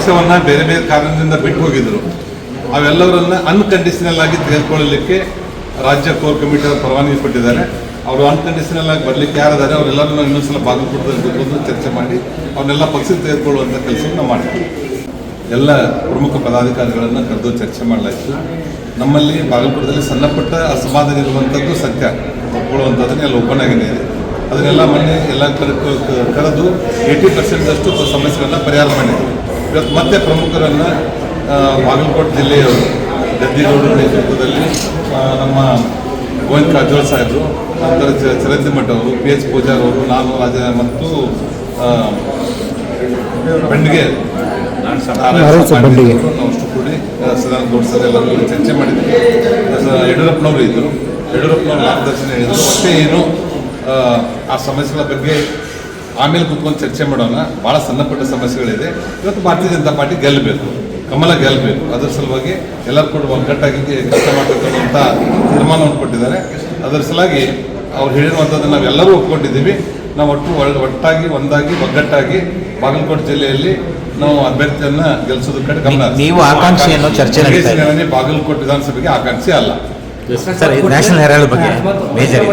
ಪಕ್ಷವನ್ನು ಬೇರೆ ಬೇರೆ ಕಾರಣದಿಂದ ಬಿಟ್ಟು ಹೋಗಿದ್ರು. ಅವೆಲ್ಲವರನ್ನ ಅನ್ಕಂಡೀಷನಲ್ ಆಗಿ ತೆಗೆದುಕೊಳ್ಳಲಿಕ್ಕೆ ರಾಜ್ಯ ಕೋರ್ ಕಮಿಟಿ ಅವರು ಪರವಾನಗಿ ಕೊಟ್ಟಿದ್ದಾರೆ. ಅವರು ಅನ್ಕಂಡೀಷನಲ್ ಆಗಿ ಬರಲಿಕ್ಕೆ ಯಾರಿದ್ದಾರೆ ಅವರೆಲ್ಲರೂ ಇನ್ನೊಂದ್ಸಲ ಬಾಗಲಕೋಟದಲ್ಲಿ ಕೂತ್ಕೊಂಡು ಚರ್ಚೆ ಮಾಡಿ ಅವನ್ನೆಲ್ಲ ಪಕ್ಷಕ್ಕೆ ತೆಗೆದುಕೊಳ್ಳುವಂಥ ಕೆಲಸವನ್ನು ನಾವು ಮಾಡ್ತೀವಿ. ಎಲ್ಲ ಪ್ರಮುಖ ಪದಾಧಿಕಾರಿಗಳನ್ನು ಕರೆದು ಚರ್ಚೆ ಮಾಡಲಾಯಿತು. ನಮ್ಮಲ್ಲಿ ಬಾಗಲಕೋಟದಲ್ಲಿ ಸಣ್ಣಪುಟ್ಟ ಅಸಮಾಧಾನ ಇರುವಂಥದ್ದು ಸತ್ಯ, ಒಪ್ಕೊಳ್ಳುವಂಥದ್ದನ್ನೇ ಎಲ್ಲ ಓಪನ್ ಆಗಿದೆ. ಅದನ್ನೆಲ್ಲ ಮೊನ್ನೆ ಎಲ್ಲ ಕರೆದು 80% ಸಮಸ್ಯೆಗಳನ್ನ ಪರಿಹಾರ ಮಾಡಿದ್ವಿ. ಇವತ್ತು ಮತ್ತೆ ಪ್ರಮುಖರನ್ನು ಬಾಗಲಕೋಟೆ ಜಿಲ್ಲೆಯವರು ಗದ್ದಿಗೌಡರ ನೇತೃತ್ವದಲ್ಲಿ ನಮ್ಮ ಗೋವಿಂದ ಕಾರಜೋಳ ಸಾಹೇಬರು, ನಂತರ ಚಿರಂಜಿ ಮಠ ಅವರು, PH ಪೂಜಾರ್ ಅವರು, ನಾನು ರಾಜ ಮತ್ತು ಬೆಂಡಿಗೆ ನಾವು ಅಷ್ಟು ಕೂಡಿ ಸದಾನಂದ ಗೌಡ ಸರ್ ಎಲ್ಲರೂ ಚರ್ಚೆ ಮಾಡಿದ್ವಿ. ಯಡಿಯೂರಪ್ಪನವರು ಇದ್ದರು, ಯಡಿಯೂರಪ್ಪನವ್ರ ಮಾರ್ಗದರ್ಶನ ಹೇಳಿದರು. ಒಟ್ಟೆ ಏನು ಆ ಸಮಸ್ಯೆಗಳ ಬಗ್ಗೆ ಆಮೇಲೆ ಕೂತ್ಕೊಂಡು ಚರ್ಚೆ ಮಾಡೋಣ. ಭಾಳ ಸಣ್ಣಪುಟ್ಟ ಸಮಸ್ಯೆಗಳಿದೆ. ಇವತ್ತು ಭಾರತೀಯ ಜನತಾ ಪಾರ್ಟಿ ಗೆಲ್ಲಬೇಕು, ಕಮಲ ಗೆಲ್ಲಬೇಕು. ಅದರ ಸಲುವಾಗಿ ಎಲ್ಲರೂ ಕೂಡ ಒಗ್ಗಟ್ಟಾಗಿ ಕೆಲಸ ಮಾಡಬೇಕನ್ನುವಂಥ ತೀರ್ಮಾನವನ್ನು ಕೊಟ್ಟಿದ್ದಾರೆ. ಅದರ ಸಲುವಾಗಿ ಅವ್ರು ಹೇಳಿರುವಂಥದ್ದು ನಾವೆಲ್ಲರೂ ಒಪ್ಕೊಂಡಿದ್ದೀವಿ. ನಾವು ಒಟ್ಟಾಗಿ ಒಂದಾಗಿ ಒಗ್ಗಟ್ಟಾಗಿ ಬಾಗಲಕೋಟೆ ಜಿಲ್ಲೆಯಲ್ಲಿ ನಾವು ಅಭ್ಯರ್ಥಿಯನ್ನ ಗೆಲ್ಲಿಸೋದ್ರ ಕಡೆ ಗಮನ. ನೀವು ಆಕಾಂಕ್ಷೆಯನ್ನು ಚರ್ಚೆ ಬಾಗಲಕೋಟೆ ವಿಧಾನಸಭೆಗೆ ಆಕಾಂಕ್ಷೆ ಅಲ್ಲ. ನ್ಯಾಷನಲ್ ಹೆರಾಲ್ಡ್ ಬಗ್ಗೆ ಮೇಜರ್